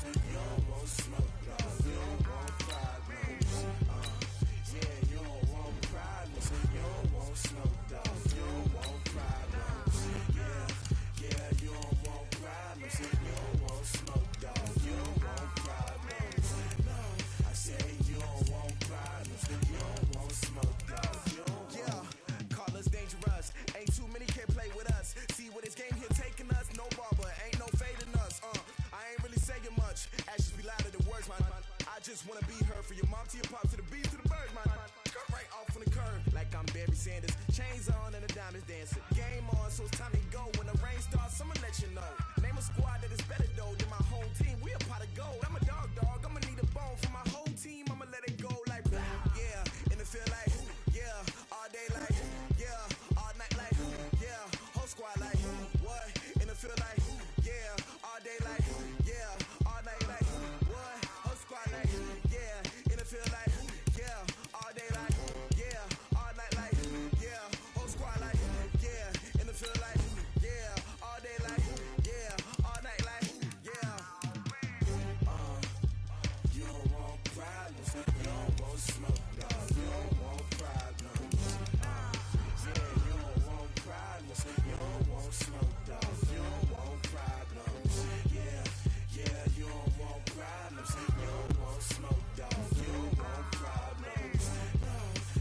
You don't want smoke, dog. You don't want problems. Yeah, you don't want problems. You don't want smoke, dog. You don't want problems. Yeah, you don't want problems. You don't want smoke, dog. You don't want problems. No, I say you don't want problems. You don't want smoke, dog. You don't want. Call us dangerous. Ain't too many can play with us. See where this game here taking us. No barber, ain't no fading us. I ain't really saying much. Actions be louder than words, man. I just wanna be heard. For your mom to your pop to the beat to the birds, man. Cut right off on the curb, like I'm Barry Sanders. Chains on and the diamonds dancing. Game on, so it's time to go. When the rain starts, I'ma let you know. Name a squad that is better though than my home team. We a pot of gold. I'm a dog. I'ma need a bone for my whole team. I'ma let it go like blah. Yeah, and it feel like yeah, all day like yeah, all night like yeah, whole squad like what? And it feel like yeah, all day like yeah, all night like what? Whole squad like yeah, and it feel like yeah, all day like yeah, all night like yeah, whole squad like yeah, and it feel like yeah, all day like yeah, all night like yeah. You don't want problems. You don't want smoke, dog. You don't want problems. Yeah, you don't want problems. You don't want smoke, dog. You don't want problems. Yeah, you don't want problems. You don't want smoke, dog. You don't want problems. No,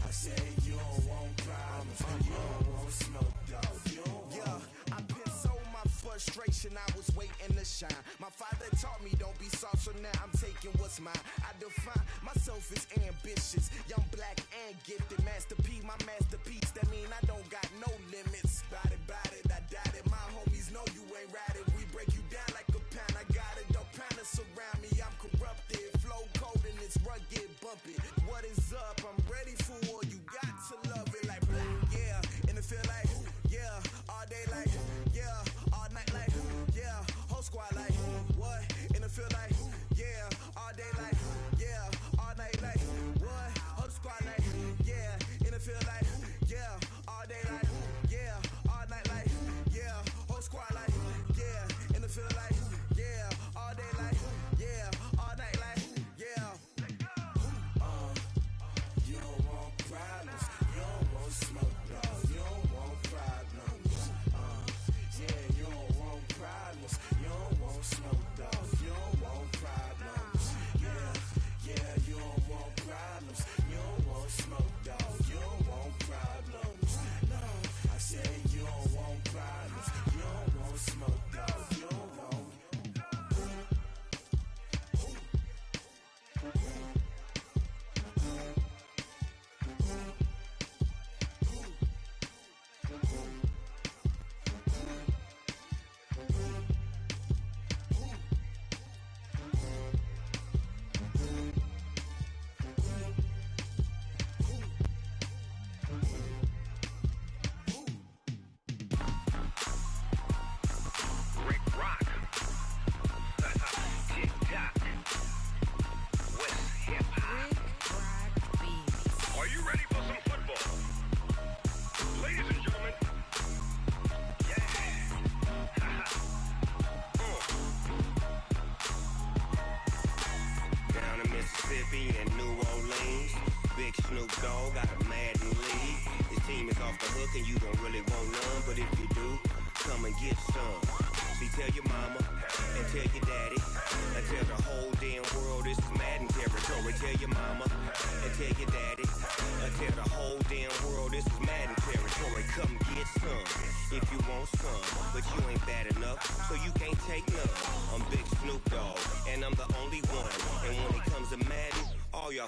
I say you don't want problems. You don't want smoke, dog. You don't want. I put so my frustration, I was waiting to shine. My father taught me don't be soft, so now I'm taking what's mine. I define myself as ambitious, young, black, and gifted. Master P, my masterpiece. That mean I don't got no limits. Bout it, I doubt it. My homies know you ain't ratted. We break you down like a pound. I got it, don't pound to surround me. I'm corrupted, flow cold and it's rugged, bumpy. What is up? I'm ready for war. You got to love it like black, yeah. And it feel like yeah, all day like yeah, all night like yeah, whole squad like what? And it feel like yeah, all day like yeah, all night like what? Whole squad like yeah, and it feel like yeah, all day like yeah, all night like yeah, whole squad like yeah, and it feel like yeah, all day like yeah, all night like yeah. You don't want problems. You don't want smoke, dog. You don't want problems. Yeah, you don't want problems. You don't want smoke, dog. You don't want problems. Yeah, you don't want problems. You don't want smoke, dog. You don't want problems. No, I say you don't want problems. You don't want smoke, dog. You don't want.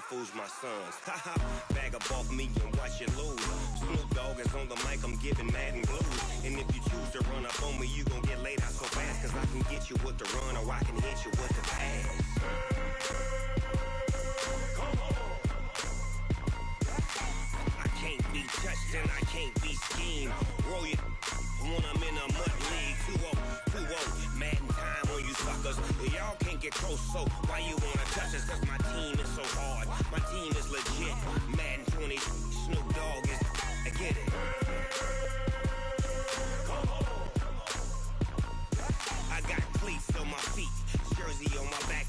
Fools my sons. Haha, bag up off me and watch you lose. Snoop Dogg is on the mic, I'm giving Madden blues. And if you choose to run up on me, you gon' get laid out so fast. Cause I can get you with the run or I can hit you with the pass. Come on. I can't be touched and I can't be schemed. Roll you when I'm in a mud league. 2-0, Madden time on you suckers. Y'all can't get close, so why you wanna touch us? Cause my team is so hard. My team is legit. Madden 20, Snoop Dogg is. I get it. Come on. I got cleats on my feet, jersey on my back,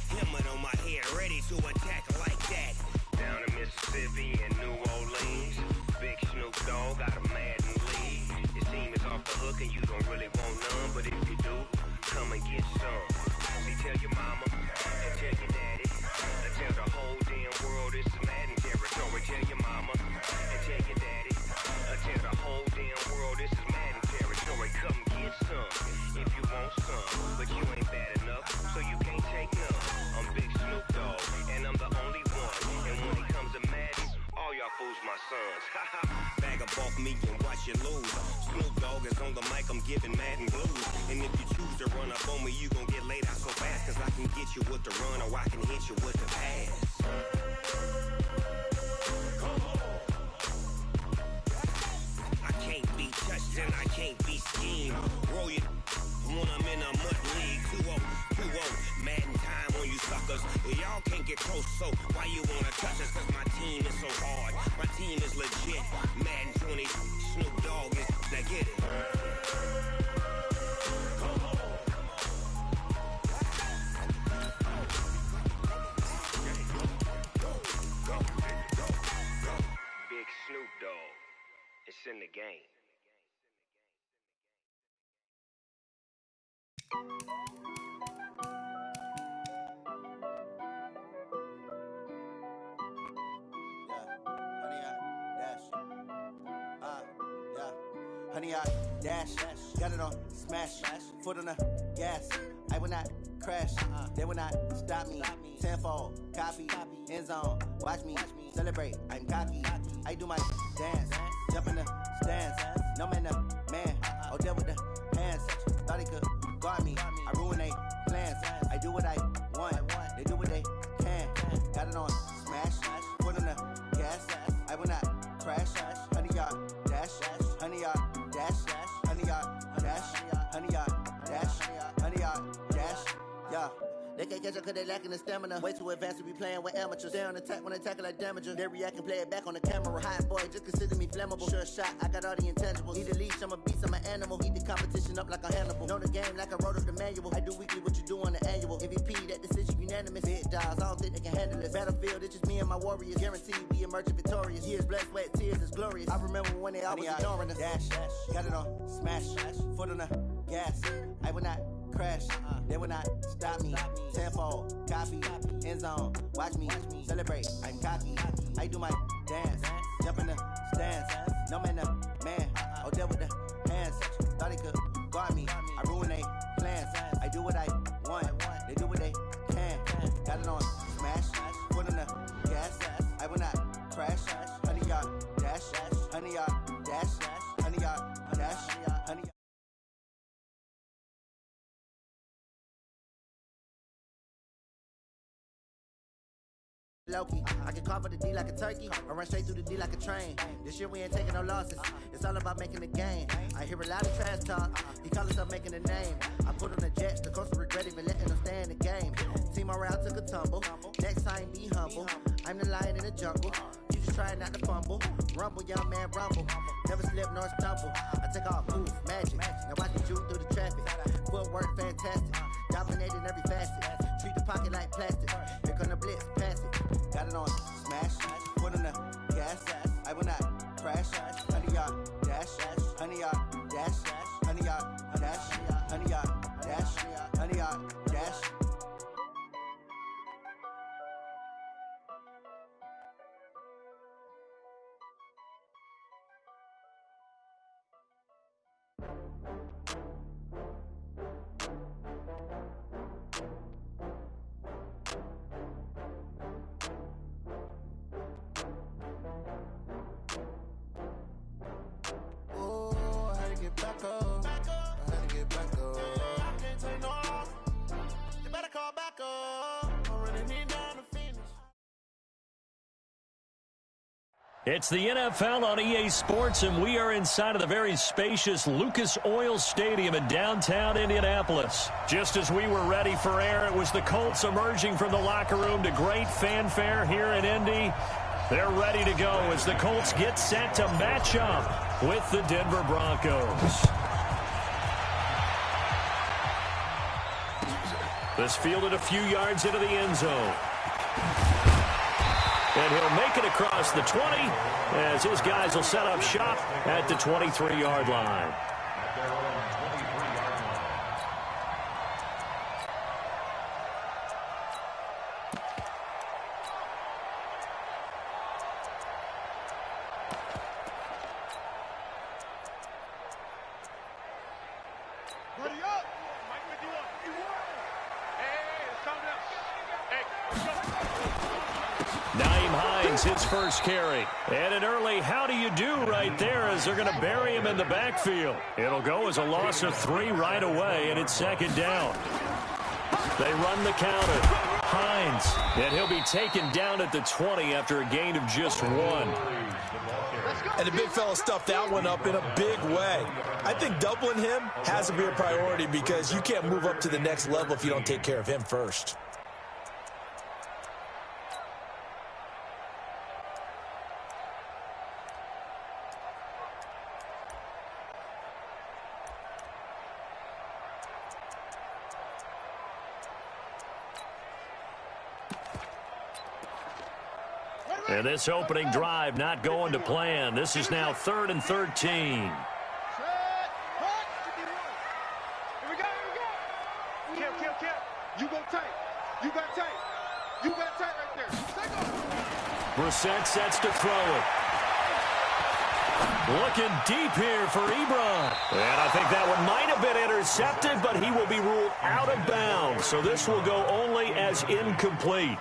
me and watch you lose. Snoop Dogg is on the mic, I'm giving Madden blues. And if you choose to run up on me, you gon' get laid out so fast. Cause I can get you with the run or I can hit you with the pass. I can't be touched and I can't be schemed. Roll you when I'm in a mud league. 2-0, Madden time on you suckers. Y'all can't get close, so why you wanna touch us? Cause my team is so hard, my team is legit. Madden 20, Snoop Dogg is, now get it. Big Snoop Dogg, it's in the game. Honey, I dash, got it on smash, foot on the gas. I will not crash, they will not stop me. Tenfold, copy, end zone, watch me celebrate. I'm cocky, I do my dance, jump in the stands. No man, man, oh, deal with the hands. Thought he could guard me, I ruin they plans. I do what I want, they do what they can. Got it on smash, foot on the gas. I will not crash, honey, y'all dash, honey, y'all dash, honey, y'all dash, honey, y'all dash, honey, y'all dash, yeah. They can't catch up cause they lacking the stamina. Way too advanced to be playing with amateurs. Stay on attack when they tackle like damager. They react and play it back on the camera. Hot boy, just consider me flammable. Sure shot, I got all the intangibles. Need a leash, I'm a beast, I'm an animal. Eat the competition up like a Hannibal. Know the game like I wrote up the manual. I do weekly what you do on the annual. MVP, that decision unanimous. Big dogs, I don't think they can handle this. Battlefield, it's just me and my warriors. Guaranteed we emerge victorious. Years, blood, sweat, tears, it's glorious. I remember when they always ignoring us. Dash, got it on smash, foot on the gas. I will not crash, they will not stop me. Tenfold, copy, end zone, watch me celebrate. I'm cocky, I do my dance, jump in the stands. No man, man, oh, deal with the hands. Thought he could guard me, I ruin they plans. I do what I want, they do what they can. Got it on smash, foot on the gas. I will not crash, honey, y'all dash, honey, y'all dash, honey, y'all dash, honey. Loki, I can carve up the D like a turkey, or run straight through the D like a train. This year we ain't taking no losses, it's all about making the game. I hear a lot of trash talk, he call himself making a name. I put on the Jets, the coach will regret even letting them stay in the game. Team around took a tumble, next time be humble. I'm the lion in the jungle, you just try not to fumble. Rumble, young man, rumble, never slip nor stumble. I take off, poof, magic, now watch me shoot through the traffic. Footwork fantastic, dominating every facet. Treat the pocket like plastic, here come the blitz, pass it. Got it on smash, foot on the gas. I will not crash, honey, y'all dash, honey, y'all dash, honey, y'all dash, honey, y'all dash, honey, y'all dash. Back up. I had to get back up. I can't take no loss. You better call back up. I really need down to finish. It's the NFL on EA Sports, and we are inside of the very spacious Lucas Oil Stadium in downtown Indianapolis. Just as we were ready for air, it was the Colts emerging from the locker room to great fanfare here in Indy. They're ready to go as the Colts get set to match up with the Denver Broncos. This fielded a few yards into the end zone. And he'll make it across the 20 as his guys will set up shop at the 23-yard line. wins his first carry. And an early how do you do right there as they're going to bury him in the backfield. It'll go as a loss of 3 right away, and it's second down. They run the counter. Hines, and he'll be taken down at the 20 after a gain of just 1. And the big fella stuffed that one up in a big way. I think doubling him has to be a priority because you can't move up to the next level if you don't take care of him first. And this opening drive not going to plan. This is now 3rd and 13. Here we go. Kill. You go tight. You got tight. You got tight right there. Brissett sets to throw it. Looking deep here for Ebron. And I think that one might have been intercepted, but he will be ruled out of bounds. So this will go only as incomplete.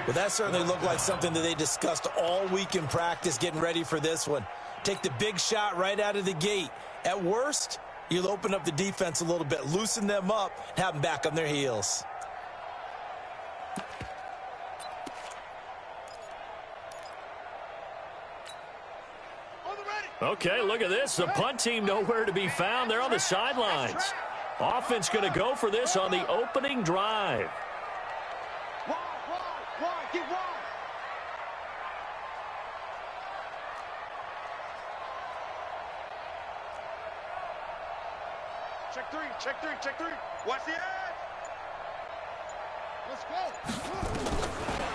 Well, that certainly looked like something that they discussed all week in practice getting ready for this one. Take the big shot right out of the gate. At worst, you'll open up the defense a little bit, loosen them up, and have them back on their heels. Okay, look at this. The punt team nowhere to be found. They're on the sidelines. Offense going to go for this on the opening drive. Get wide. Check three. Watch the edge. Let's go.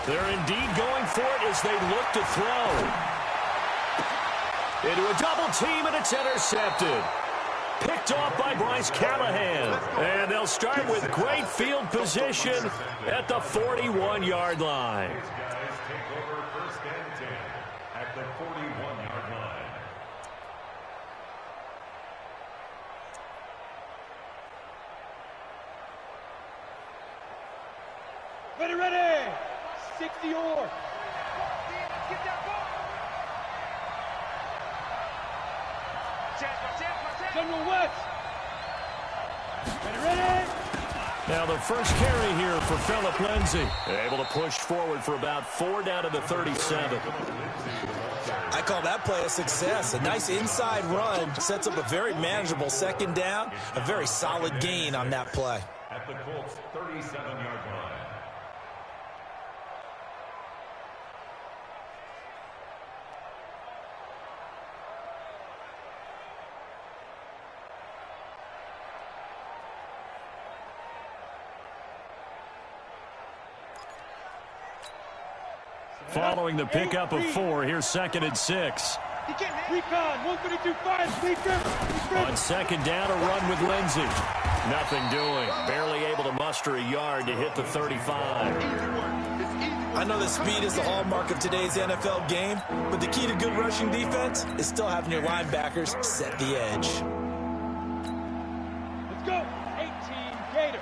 They're indeed going for it as they look to throw. Into a double team, and it's intercepted. Picked off by Bryce Callahan. And they'll start with great field position at the 41-yard line. Guys take over 1st and 10 at the 41-yard line. Ready. 60 or. Get that ball. General West. Ready. Now the first carry here for Phillip Lindsay. Able to push forward for about 4 down to the 37. I call that play a success. A nice inside run sets up a very manageable second down. A very solid gain on that play. At the Colts 37-yard line. Following the pickup of 4, here's 2nd and 6. Recon, 132-5, On second down, a run with Lindsay. Nothing doing. Barely able to muster a yard to hit the 35. I know that speed is the hallmark of today's NFL game, but the key to good rushing defense is still having your linebackers set the edge. Let's go. 18 Gator.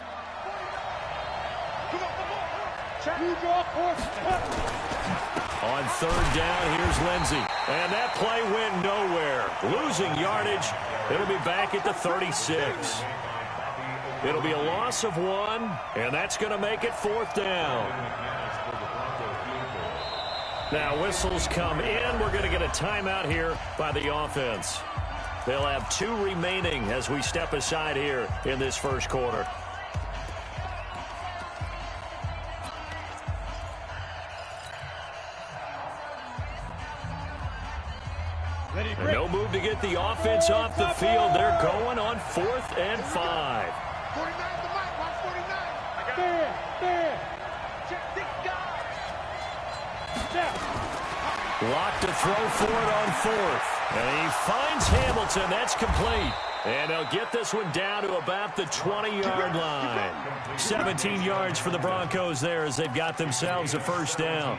Come on. You draw course. On 3rd down, here's Lindsay. And that play went nowhere. Losing yardage. It'll be back at the 36. It'll be a loss of 1, and that's going to make it 4th down. Now whistles come in. We're going to get a timeout here by the offense. They'll have 2 remaining as we step aside here in this first quarter. And no move to get the offense off the field. They're going on 4th and 5. 49 the mic. Watch 49. Fair. Check this guy. Locked to throw for it on 4th. And he finds Hamilton. That's complete. And they'll get this one down to about the 20-yard line. 17 yards for the Broncos there as they've got themselves a first down.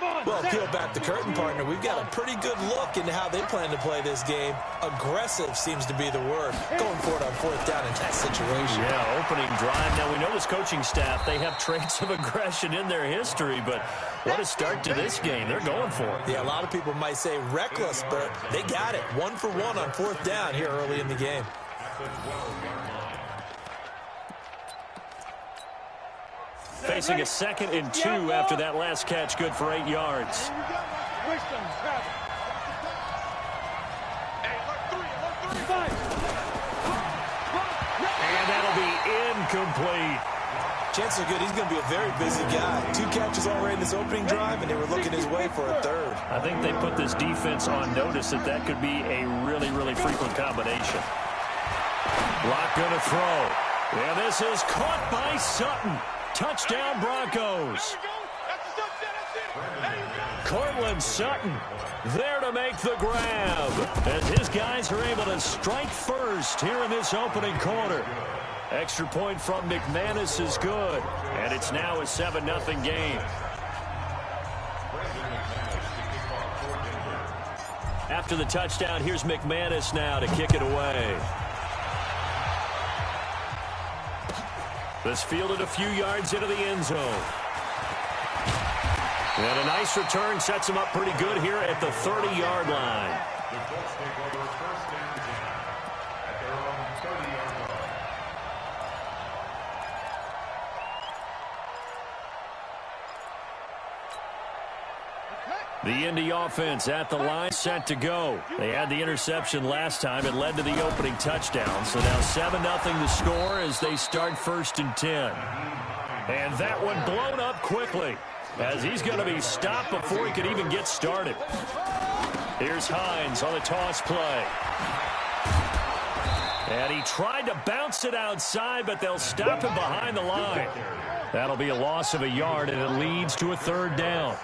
Well, peel back the curtain, partner. We've got a pretty good look into how they plan to play this game. Aggressive seems to be the word. Going for it on fourth down in that situation. Yeah, opening drive. Now, we know this coaching staff, they have traits of aggression in their history, but what a start to this game. They're going for it. Yeah, a lot of people might say reckless, but they got it. 1 for 1 on fourth down here early in the game. Facing a 2nd and 2 after that last catch, good for 8 yards. And that'll be incomplete. Chances are good he's going to be a very busy guy. 2 catches already in this opening drive, and they were looking his way for a 3rd. I think they put this defense on notice that that could be a really, really frequent combination. Locke going to throw. And this is caught by Sutton. Touchdown, Broncos. Cortland Sutton there to make the grab. As his guys are able to strike first here in this opening quarter. Extra point from McManus is good. And it's now a 7-0 game. After the touchdown, here's McManus now to kick it away. This fielded a few yards into the end zone. And a nice return sets him up pretty good here at the 30-yard line. The Colts take over 1st and 10 at their own 30-yard line. The Indy offense at the line, set to go. They had the interception last time. It led to the opening touchdown. So now 7-0 the score as they start 1st and 10. And that one blown up quickly as he's going to be stopped before he could even get started. Here's Hines on the toss play. And he tried to bounce it outside, but they'll stop him behind the line. That'll be a loss of a yard, and it leads to a 3rd down.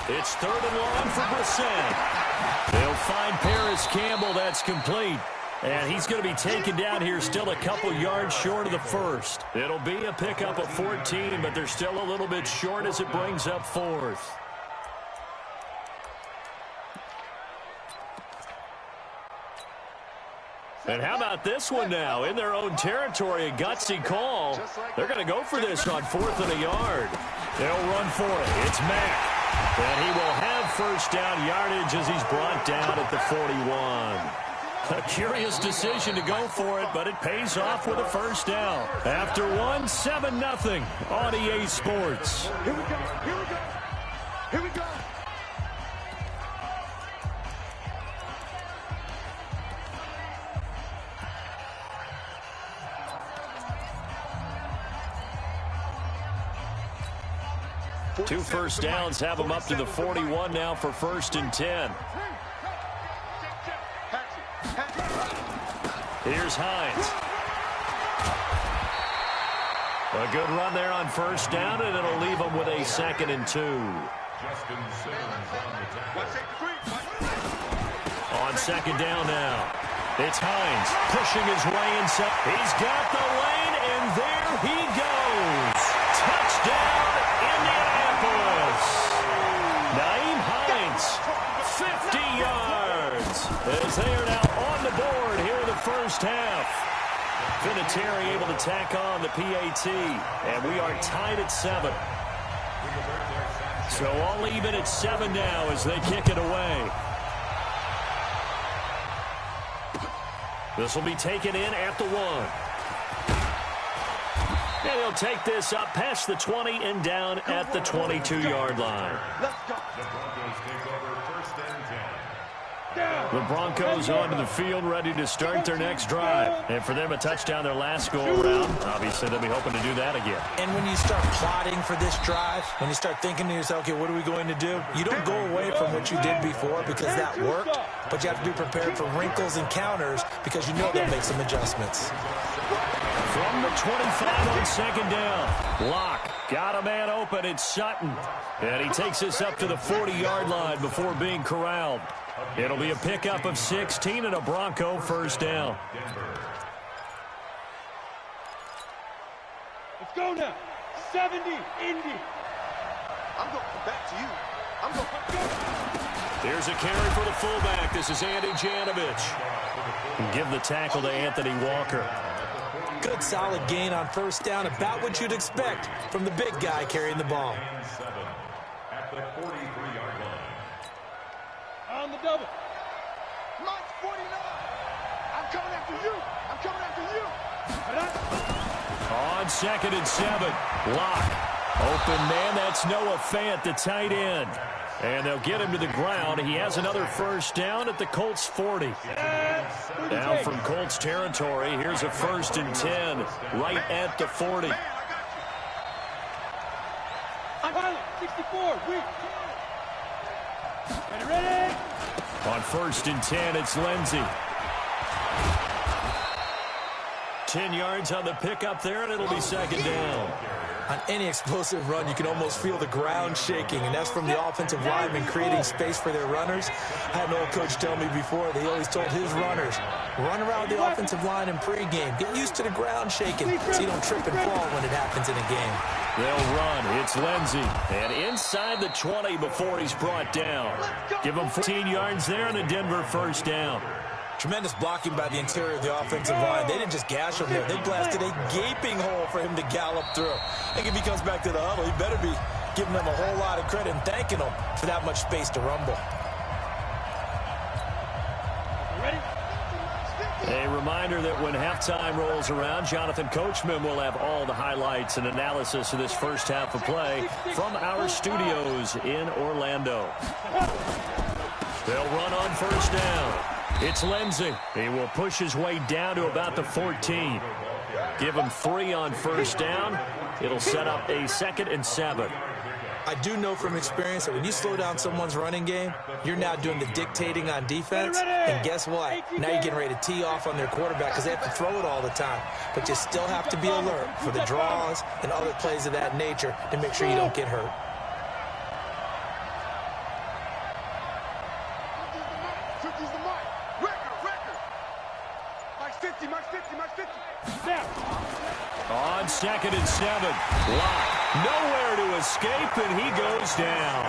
It's 3rd and long for Brissett. They'll find Paris Campbell. That's complete. And he's going to be taken down here still a couple yards short of the 1st. It'll be a pickup of 14, but they're still a little bit short as it brings up 4th. And how about this one now? In their own territory, a gutsy call. They're going to go for this on 4th and a yard. They'll run for it. It's Mack. And he will have 1st down yardage as he's brought down at the 41. A curious decision to go for it, but it pays off with a 1st down. After 7-0 on EA Sports. Here we go. Here we go. Here we go. Two 1st downs have them up to the 41 now for 1st and 10. Here's Hines. A good run there on 1st down, and it'll leave them with a 2nd and 2. Justin Simmons on the tackle. On 2nd down now. It's Hines pushing his way inside. He's got the lane, and there he goes. Touchdown, Indianapolis. Naeem Hines, 50 yards. As they are now on the board here in the 1st half. Vinatieri able to tack on the PAT, and we are tied at 7. So all even at 7 now as they kick it away. This will be taken in at the 1. And he'll take this up past the 20 and down at the 22-yard line. The Broncos onto the field, ready to start their next drive. And for them, a touchdown their last go-around. Obviously, they'll be hoping to do that again. And when you start plotting for this drive, when you start thinking to yourself, okay, what are we going to do? You don't go away from what you did before because that worked, but you have to be prepared for wrinkles and counters because you know they'll make some adjustments. From the 25 on 2nd down, Locke got a man open. It's Sutton. And he takes us up to the 40-yard line before being corralled. It'll be a pickup of 16 and a Bronco 1st down. Let's go now. 70, Indy. I'm going back to you. I'm going. Here's a carry for the fullback. This is Andy Janovich. Give the tackle to Anthony Walker. Good solid gain on first down, about what you'd expect from the big guy carrying the ball. At the 43-yard line. On the double. Mike 49. I'm coming after you. I'm coming after you. On 2nd and 7. Lock. Open man. That's Noah Fant, the tight end. And they'll get him to the ground. He has another first down at the Colts 40. Down from Colts territory. Here's a 1st and 10 right at the 40. I'm 64. Ready? On 1st and 10, it's Lindsey. 10 yards on the pickup there, and it'll be 2nd down. On any explosive run, you can almost feel the ground shaking, and that's from the offensive linemen creating space for their runners. I had an old coach tell me before, they always told his runners, run around the offensive line in pregame. Get used to the ground shaking so you don't trip and fall when it happens in a game. They'll run. It's Lindsey. And inside the 20 before he's brought down. Give him 14 yards there and a Denver first down. Tremendous blocking by the interior of the offensive line. They didn't just gash him there. They blasted a gaping hole for him to gallop through. I think if he comes back to the huddle, he better be giving them a whole lot of credit and thanking them for that much space to rumble. A reminder that when halftime rolls around, Jonathan Coachman will have all the highlights and analysis of this first half of play from our studios in Orlando. They'll run on first down. It's Lindsey. He will push his way down to about the 14. Give him 3 on first down. It'll set up a 2nd and 7. I do know from experience that when you slow down someone's running game, you're now doing the dictating on defense. And guess what? Now you're getting ready to tee off on their quarterback because they have to throw it all the time. But you still have to be alert for the draws and other plays of that nature to make sure you don't get hurt. On 2nd and 7, Lock nowhere to escape, and he goes down.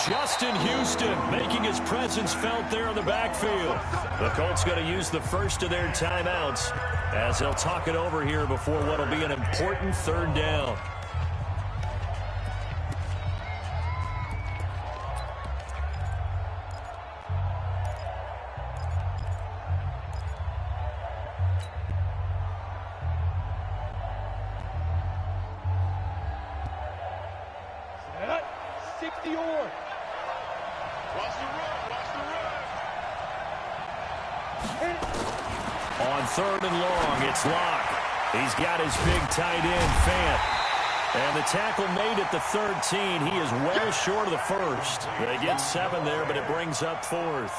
Justin Houston making his presence felt there in the backfield. The Colts going to use the first of their timeouts as they'll talk it over here before what will be an important 3rd down. On 3rd and long, it's Lock. He's got his big tight end, Fant. And the tackle made at the 13. He is well short of the 1st. They get 7 there, but it brings up 4th.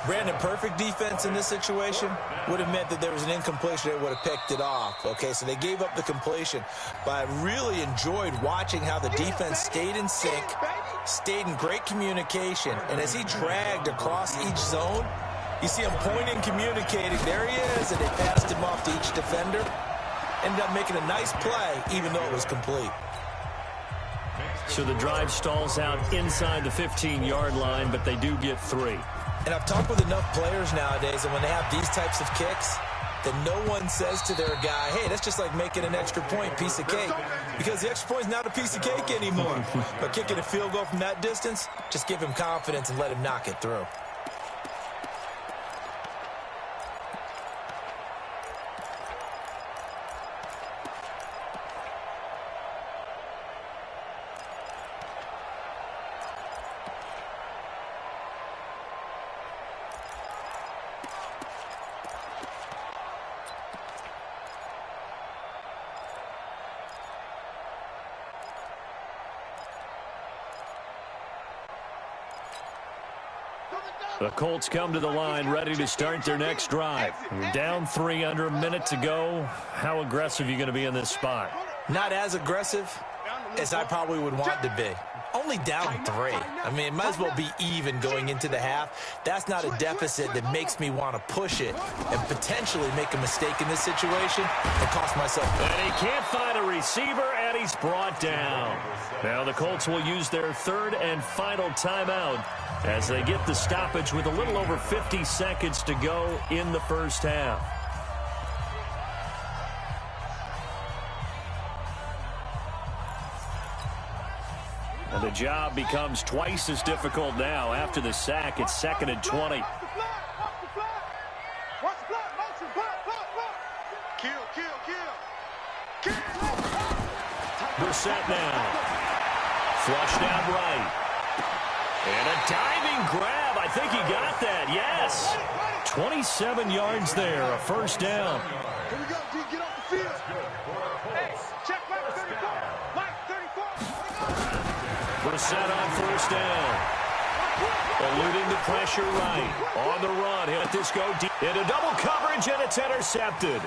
Brandon, perfect defense in this situation would have meant that there was an incompletion. They would have picked it off. Okay, so they gave up the completion. But I really enjoyed watching how the defense stayed in sync, stayed in great communication. And as he dragged across each zone, you see him pointing, communicating. There he is, and they passed him off to each defender. Ended up making a nice play, even though it was complete. So the drive stalls out inside the 15-yard line, but they do get 3. And I've talked with enough players nowadays, and when they have these types of kicks, that no one says to their guy, hey, that's just like making an extra point, piece of cake. Because the extra point is not a piece of cake anymore. But kicking a field goal from that distance, just give him confidence and let him knock it through. The Colts come to the line ready to start their next drive. Down 3 under a minute to go. How aggressive are you going to be in this spot? Not as aggressive as I probably would want to be. Only down 3. I mean, it might as well be even going into the half. That's not a deficit that makes me want to push it and potentially make a mistake in this situation and cost myself. And he can't find a receiver, and he's brought down. Now the Colts will use their third and final timeout as they get the stoppage with a little over 50 seconds to go in the first half. And the job becomes twice as difficult now after the sack. It's 2nd and 20. Brissett now. Flushed out right. And a diving grab. I think he got that. Yes. 27 yards there. A first down. Here we go, D. Get off the field. Hey, check Mike 34. Mike 34. Brissett on first down. Eluding the pressure right. On the run. He'll let this go deep. Into double coverage, and it's intercepted.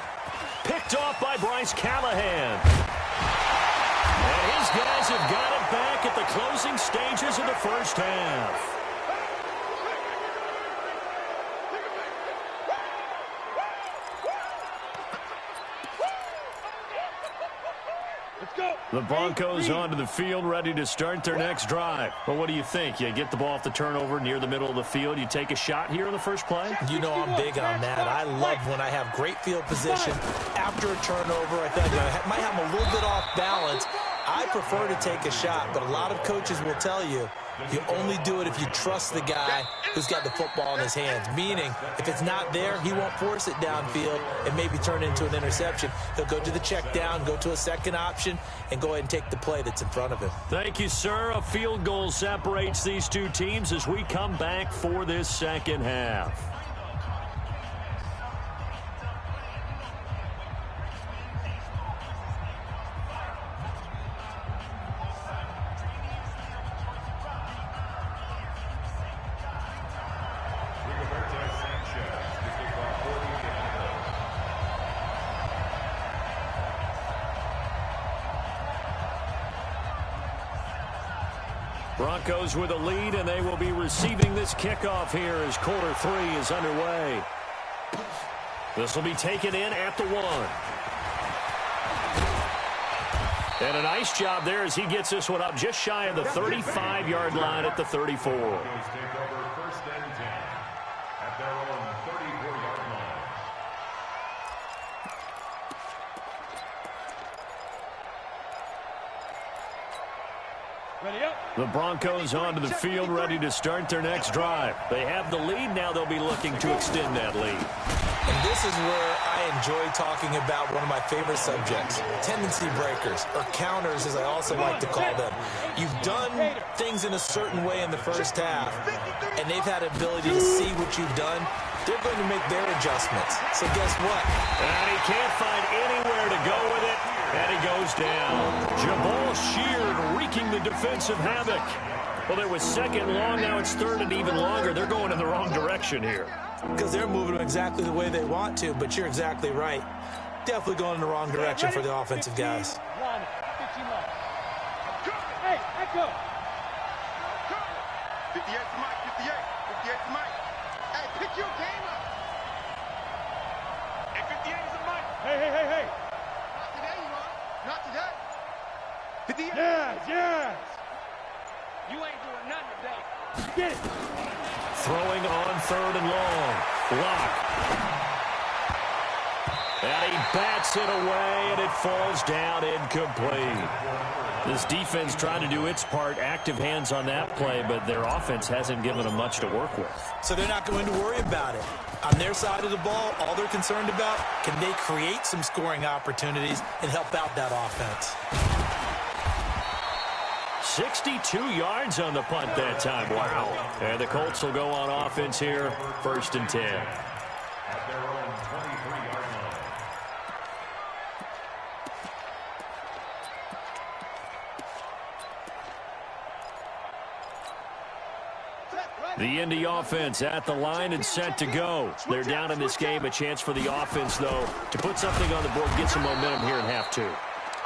Picked off by Bryce Callahan. And his guys have got it back at the closing stages of the first half. The Broncos onto the field, ready to start their next drive. Well, what do you think? You get the ball off the turnover near the middle of the field. You take a shot here in the first play? You know I'm big on that. I love when I have great field position after a turnover. I feel like I might have a little bit off balance. I prefer to take a shot, but a lot of coaches will tell you you only do it if you trust the guy who's got the football in his hands. Meaning, if it's not there, he won't force it downfield and maybe turn it into an interception. He'll go to the check down, go to a second option, and go ahead and take the play that's in front of him. Thank you, sir. A field goal separates these two teams as we come back for this second half. Broncos with a lead, and they will be receiving this kickoff here as quarter 3 is underway. This will be taken in at the 1. And a nice job there as he gets this one up just shy of the 35-yard line at the 34. Take over 1st and 10 at their own 34-yard line. Ready up. The Broncos onto the field, ready to start their next drive. They have the lead. Now they'll be looking to extend that lead. And this is where I enjoy talking about one of my favorite subjects, tendency breakers, or counters as I also like to call them. You've done things in a certain way in the first half, and they've had an ability to see what you've done. They're going to make their adjustments. So guess what? And he can't find anywhere to go with it, and he goes down. Jabal Sheard wreaking the defensive havoc. Well, there was 2nd long. Now it's 3rd and even longer. They're going in the wrong direction here. Because they're moving exactly the way they want to, but you're exactly right. Definitely going in the wrong direction for the offensive guys. Hey, let's go. 58 to Mike, 58. 58 to Mike. Hey, pick your game up. Hey, 58 is a Mike. Hey. Not today, you are. Not today. 58. Yes. You ain't doing nothing today. Get it. Throwing on 3rd and long. Lock. And he bats it away, and it falls down incomplete. This defense trying to do its part, active hands on that play, but their offense hasn't given them much to work with. So they're not going to worry about it. On their side of the ball, all they're concerned about, can they create some scoring opportunities and help out that offense? 62 yards on the punt that time. Wow. And the Colts will go on offense here, 1st and 10. At their own 23-yard line. The Indy offense at the line and set to go. They're down in this game. A chance for the offense, though, to put something on the board, get some momentum here in half 2.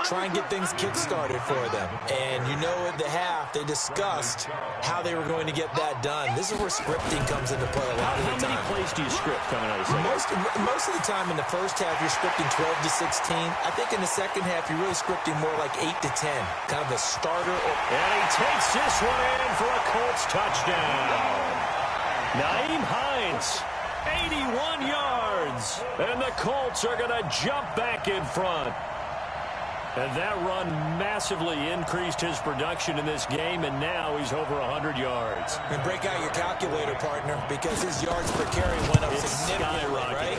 try and get things kick-started for them. And you know at the half, they discussed how they were going to get that done. This is where scripting comes into play a lot of the time. How many plays do you script coming out of the second? Most of the time in the first half, you're scripting 12 to 16. I think in the second half, you're really scripting more like 8 to 10. Kind of a starter. And he takes this one in for a Colts touchdown. Nyheim Hines, 81 yards. And the Colts are going to jump back in front. And that run massively increased his production in this game, and now he's over 100 yards. And break out your calculator, partner, because his yards per carry went up significantly, right?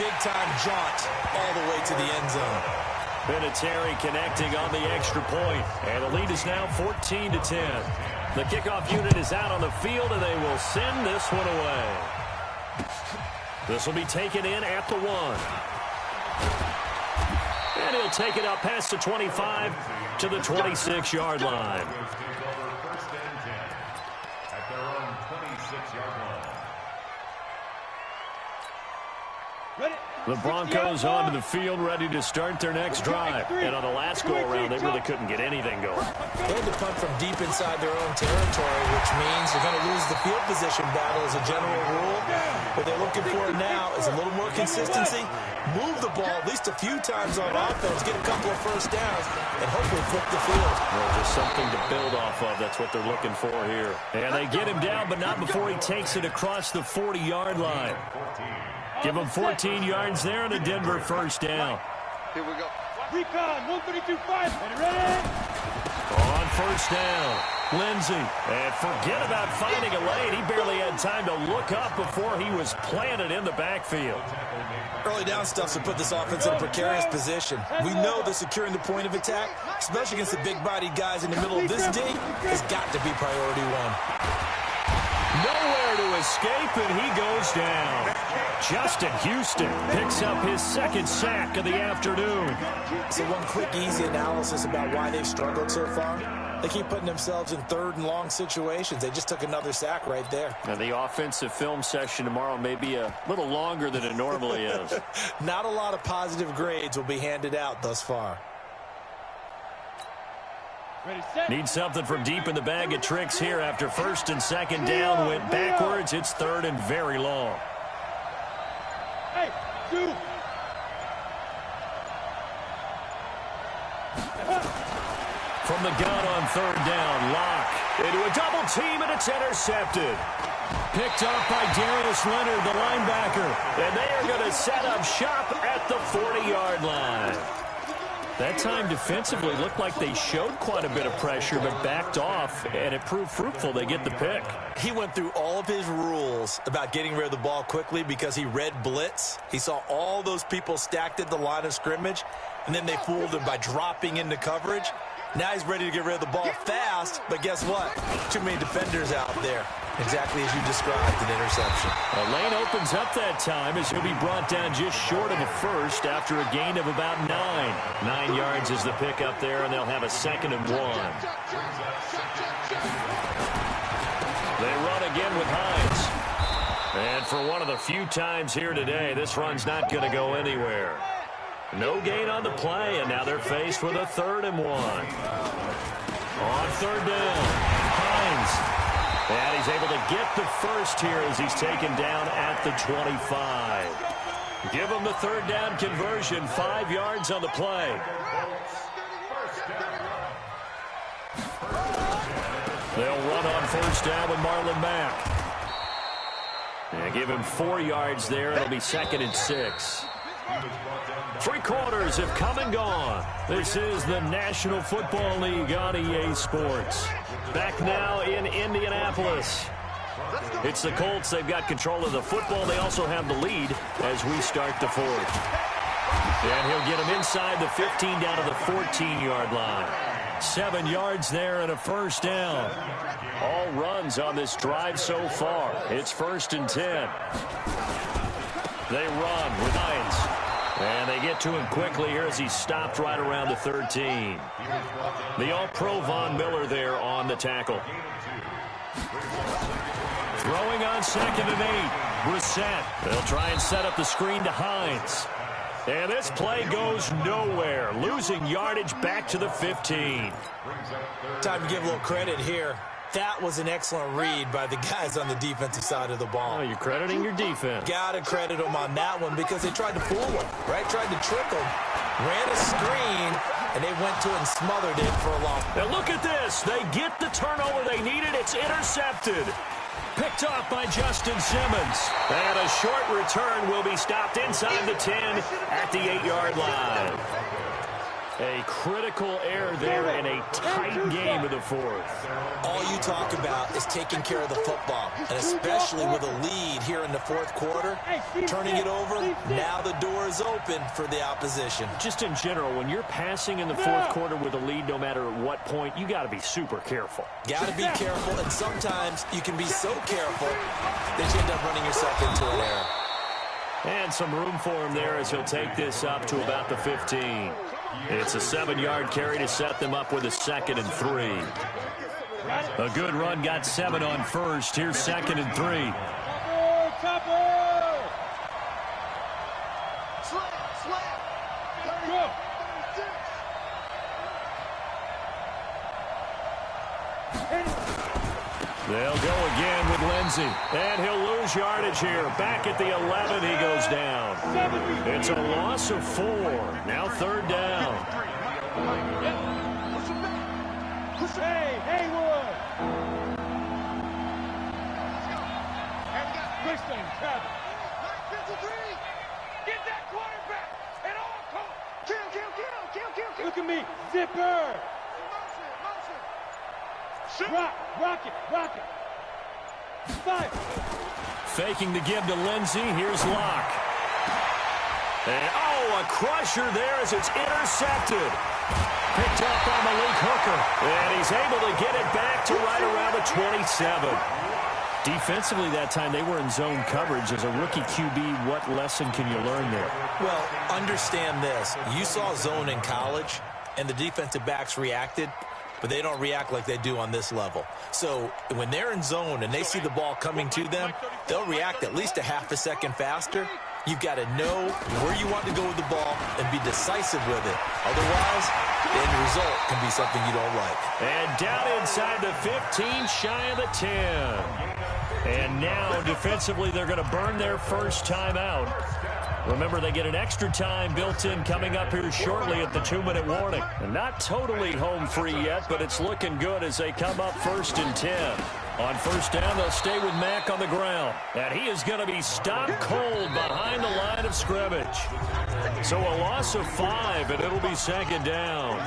Big-time jaunt all the way to the end zone. Vinatieri connecting on the extra point, and the lead is now 14 to 10. The kickoff unit is out on the field, and they will send this one away. This will be taken in at the 1. And he'll take it up past the 25 to the 26-yard line. First and 10 at their own 26-yard line. The Broncos onto the field, ready to start their next drive. And on the last go-around, they really couldn't get anything going. They had to punt from deep inside their own territory, which means they're going to lose the field position battle as a general rule. What they're looking for now is a little more consistency, move the ball at least a few times on offense, get a couple of first downs, and hopefully flip the field. Well, just something to build off of. That's what they're looking for here. And they get him down, but not before he takes it across the 40-yard line. Give him 14 yards there and a Denver first down. Here we go. Recon, 132-5. Ready? On first down, Lindsey. And forget about finding a lane. He barely had time to look up before he was planted in the backfield. Early down stuff to put this offense in a precarious position. We know that securing the point of attack, especially against the big-bodied guys in the middle of this D, has got to be priority one. Nowhere to escape, and he goes down. Justin Houston picks up his second sack of the afternoon. So one quick, easy analysis about why they've struggled so far. They keep putting themselves in third and long situations. They just took another sack right there. And the offensive film session tomorrow may be a little longer than it normally is. Not a lot of positive grades will be handed out thus far. Need something from deep in the bag of tricks here after first and second down went backwards. It's third and very long. Hey, two. From the gun on third down, Locke into a double team, and it's intercepted. Picked off by Darius Leonard, the linebacker. And they are going to set up shop at the 40-yard line. That time defensively looked like they showed quite a bit of pressure but backed off, and it proved fruitful. They get the pick. He went through all of his rules about getting rid of the ball quickly because he read blitz. He saw all those people stacked at the line of scrimmage, and then they fooled him by dropping into coverage. Now he's ready to get rid of the ball fast, but guess what? Too many defenders out there. Exactly as you described, an interception. A lane opens up that time as he'll be brought down just short of a first after a gain of about 9. 9 yards is the pick up there, and they'll have a 2nd and 1. They run again with Hines. And for one of the few times here today, this run's not going to go anywhere. No gain on the play, and now they're faced with a 3rd and 1. On third down, Hines. And he's able to get the first here as he's taken down at the 25. Give him the third down conversion, 5 yards on the play. They'll run on first down with Marlon Mack. And give him 4 yards there. It'll be 2nd and 6. 3 quarters have come and gone. This is the National Football League on EA Sports. Back now in Indianapolis. It's the Colts. They've got control of the football. They also have the lead as we start the 4th. And he'll get him inside the 15 down to the 14-yard line. 7 yards there and a first down. All runs on this drive so far. It's 1st and 10. They run with Hines. And they get to him quickly here as he stopped right around the 13. The All-Pro Von Miller there on the tackle. Throwing on 2nd and 8. Brissett. They'll try and set up the screen to Hines. And this play goes nowhere, losing yardage back to the 15. Time to give a little credit here. That was an excellent read by the guys on the defensive side of the ball. Oh, you're crediting your defense. Got to credit them on that one because they tried to fool him, right? Tried to trick him, ran a screen, and they went to it and smothered it for a long time. Now look at this. They get the turnover they needed. It's intercepted. Picked off by Justin Simmons. And a short return will be stopped inside the 10 at the 8-yard line. A critical error there in a tight game of the fourth. All you talk about is taking care of the football, and especially with a lead here in the fourth quarter, turning it over, now the door is open for the opposition. Just in general, when you're passing in the fourth quarter with a lead, no matter at what point, you got to be super careful. Got to be careful, and sometimes you can be so careful that you end up running yourself into an error. And some room for him there as he'll take this up to about the 15. It's a 7-yard carry to set them up with a 2nd and 3. A good run got 7 on first. Here's 2nd and 3. They'll go again with Lindsey. And he'll lose yardage here. Back at the 11, he goes down. It's a loss of 4. Now 3rd down. Hey, Haywood! Christian, Travis. Get that quarterback! And all come! Kill! Look at me! Zipper! Rock it! 5. Faking the give to Lindsey. Here's Locke. And, a crusher there as it's intercepted. Picked up by Malik Hooker. And he's able to get it back to right around the 27. Defensively that time, they were in zone coverage. As a rookie QB, what lesson can you learn there? Well, understand this. You saw zone in college, and the defensive backs reacted, but they don't react like they do on this level. So when they're in zone and they see the ball coming to them, they'll react at least a half a second faster. You've got to know where you want to go with the ball and be decisive with it. Otherwise, the end result can be something you don't like. And down inside the 15, shy of the 10. And now, defensively, they're going to burn their first time out. Remember, they get an extra time built in coming up here shortly at the 2-minute warning. And not totally home free yet, but it's looking good as they come up 1st and 10. On 1st down, they'll stay with Mack on the ground. And he is going to be stopped cold behind the line of scrimmage. So a loss of 5, and it'll be 2nd down.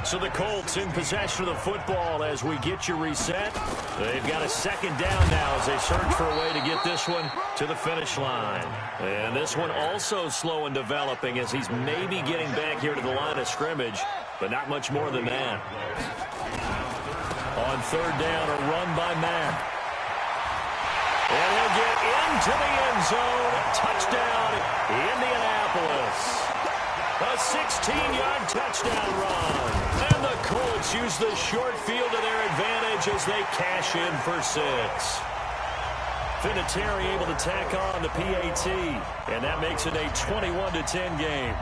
So the Colts in possession of the football as we get you reset. They've got a 2nd down now as they search for a way to get this one to the finish line. And this one also slow in developing as he's maybe getting back here to the line of scrimmage, but not much more than that. On 3rd down, a run by Mack. And he'll get into the end zone. Touchdown, Indianapolis. A 16-yard touchdown run. And the Colts use the short field to their advantage as they cash in for 6. Vinatieri able to tack on the PAT. And that makes it a 21-10 game.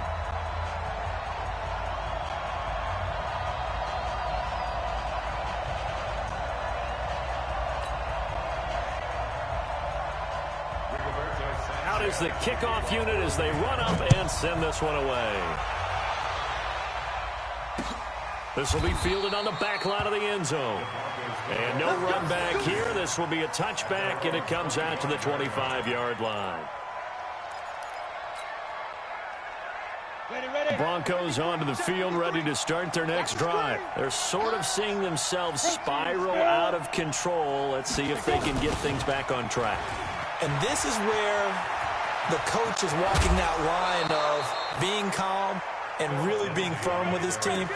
Out is the kickoff unit as they run up and send this one away. This will be fielded on the back line of the end zone. And no run back here. This will be a touchback, and it comes out to the 25-yard line. Broncos onto the field, ready to start their next drive. They're sort of seeing themselves spiral out of control. Let's see if they can get things back on track. And this is where the coach is walking that line of being calm and really being firm with his team.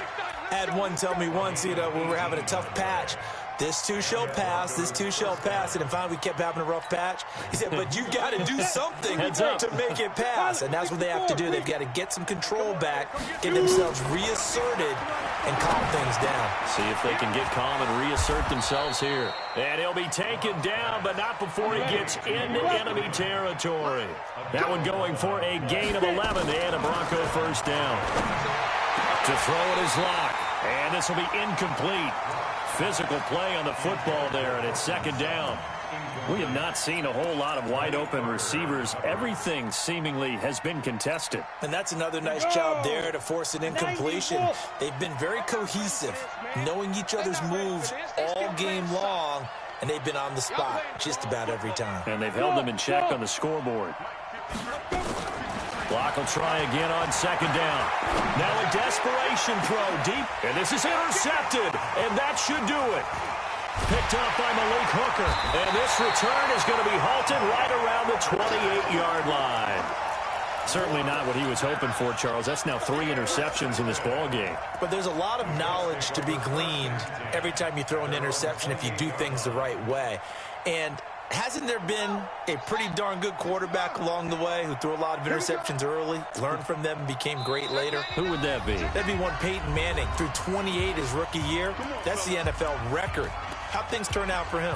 I had one tell me once, when we were having a tough patch, this too shall pass, this too shall pass. And then finally we kept having a rough patch. He said, but you got to do something to make it pass. And that's what they have to do. They've got to get some control back, get themselves reasserted, and calm things down. See if they can get calm and reassert themselves here. And he'll be taken down, but not before he gets into enemy territory. That one going for a gain of 11 and a Bronco first down. To throw it is Locke, and this will be incomplete. Physical play on the football there, and it's second down. We have not seen a whole lot of wide-open receivers. Everything seemingly has been contested. And that's another nice job there to force an incompletion. They've been very cohesive, knowing each other's moves all game long, and they've been on the spot just about every time. And they've held them in check on the scoreboard. Locke will try again on second down. Now a desperation throw deep, and this is intercepted, and that should do it. Picked up by Malik Hooker, and this return is going to be halted right around the 28-yard line. Certainly not what he was hoping for, Charles. That's now 3 interceptions in this ball game. But there's a lot of knowledge to be gleaned every time you throw an interception if you do things the right way. And hasn't there been a pretty darn good quarterback along the way who threw a lot of interceptions early, learned from them, and became great later? Who would that be? That'd be one Peyton Manning. Threw 28 his rookie year. That's the NFL record. How'd things turn out for him?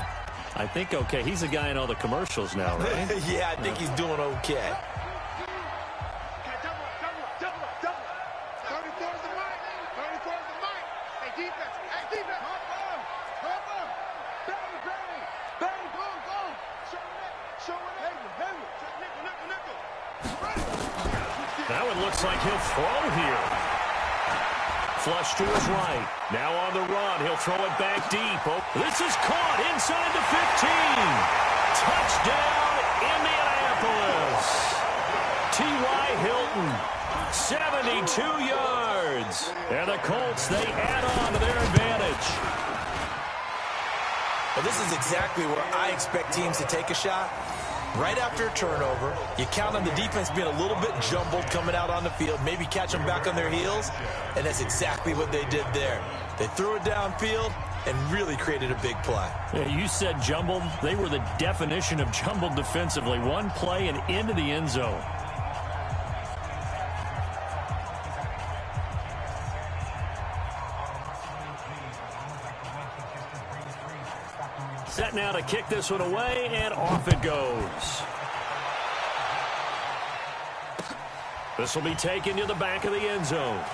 I think okay. He's the guy in all the commercials now, right? Yeah, I think he's doing okay. That one looks like he'll throw here. Flush to his right. Now on the run. He'll throw it back deep. Oh, this is caught inside the 15. Touchdown, Indianapolis. T.Y. Hilton, 72 yards. And the Colts, they add on to their advantage. Well, this is exactly where I expect teams to take a shot. Right after a turnover, you count on the defense being a little bit jumbled coming out on the field, maybe catch them back on their heels, and that's exactly what they did there. They threw it downfield and really created a big play. Yeah, you said jumbled. They were the definition of jumbled defensively. One play and into the end zone. Set now to kick this one away, and off it goes. This will be taken to the back of the end zone.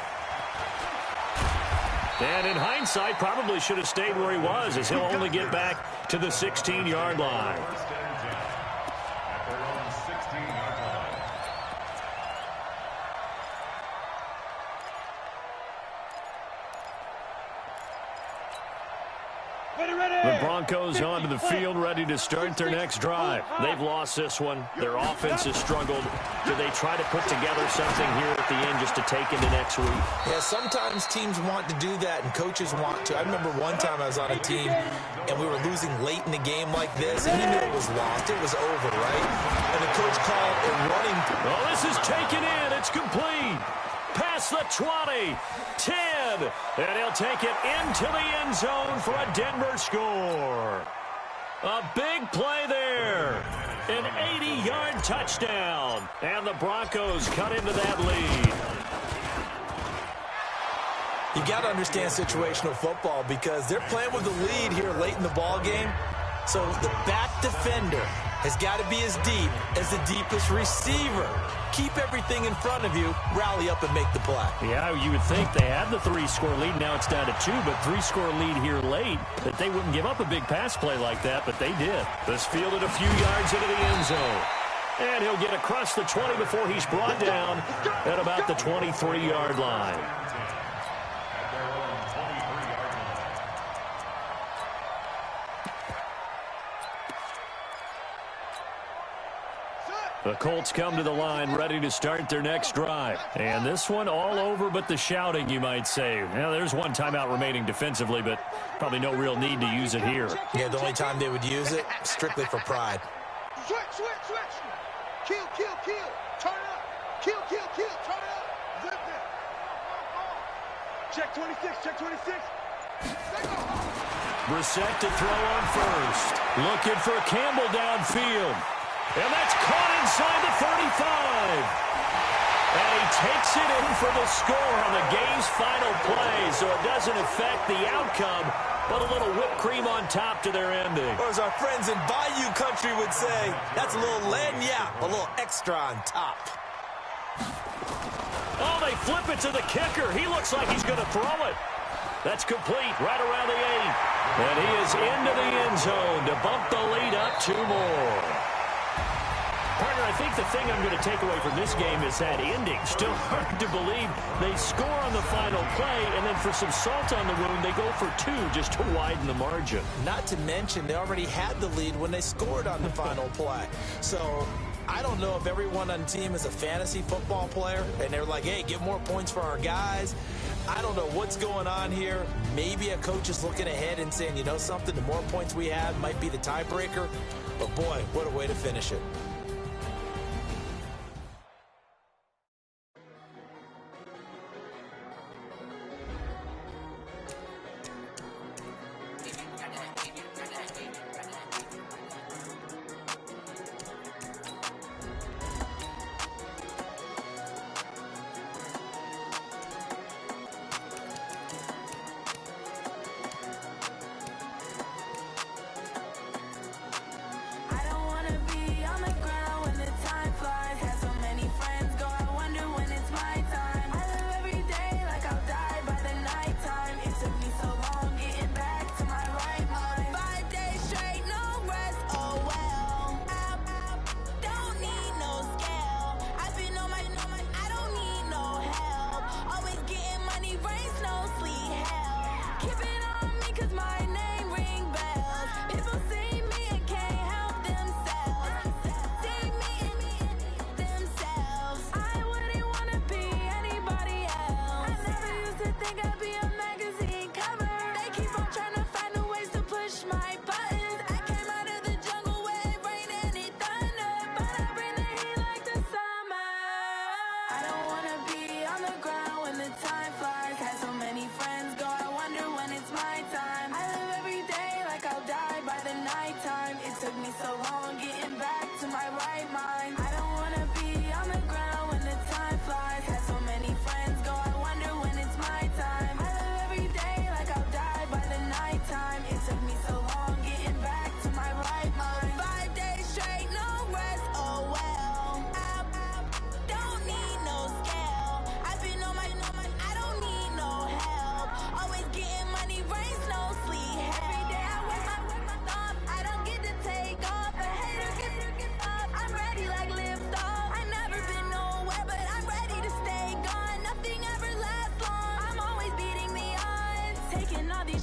And in hindsight, probably should have stayed where he was, as he'll only get back to the 16-yard line. The Broncos onto the field, ready to start their next drive. They've lost this one. Their offense has struggled. Do they try to put together something here at the end just to take into next week? Yeah, sometimes teams want to do that and coaches want to. I remember one time I was on a team and we were losing late in the game like this, and he knew it was lost. It was over, right? And the coach called a running. Oh, this is taken in. It's complete. Past the 20, 10, and he'll take it into the end zone for a Denver score. A big play there. An 80-yard touchdown, and the Broncos cut into that lead. You got to understand situational football because they're playing with the lead here late in the ball game. So the back defender has got to be as deep as the deepest receiver. Keep everything in front of you, rally up and make the play. Yeah, you would think they had the 3-score lead. Now it's down to 2, but 3-score lead here late, that they wouldn't give up a big pass play like that, but they did. This fielded a few yards into the end zone. And he'll get across the 20 before he's brought down at about the 23-yard line. The Colts come to the line ready to start their next drive. And this one all over but the shouting, you might say. Now, there's one timeout remaining defensively, but probably no real need to use it here. Yeah, the only time they would use it, strictly for pride. Switch. Kill. Turn it up. Kill. Turn it up. Zip it. Check 26. Brissett to throw on first. Looking for Campbell downfield. And that's caught inside the 35. And he takes it in for the score on the game's final play, so it doesn't affect the outcome, but a little whipped cream on top to their ending. Or as our friends in Bayou Country would say, that's a little lagniappe, a little extra on top. Oh, they flip it to the kicker. He looks like he's going to throw it. That's complete right around the 8. And he is into the end zone to bump the lead up 2 more. Partner, I think the thing I'm going to take away from this game is that ending. Still hard to believe they score on the final play, and then for some salt on the wound, they go for 2 just to widen the margin. Not to mention, they already had the lead when they scored on the final play. So I don't know if everyone on the team is a fantasy football player, and they're like, hey, get more points for our guys. I don't know what's going on here. Maybe a coach is looking ahead and saying, you know something, the more points we have might be the tiebreaker. But, boy, what a way to finish it.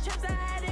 Trips I had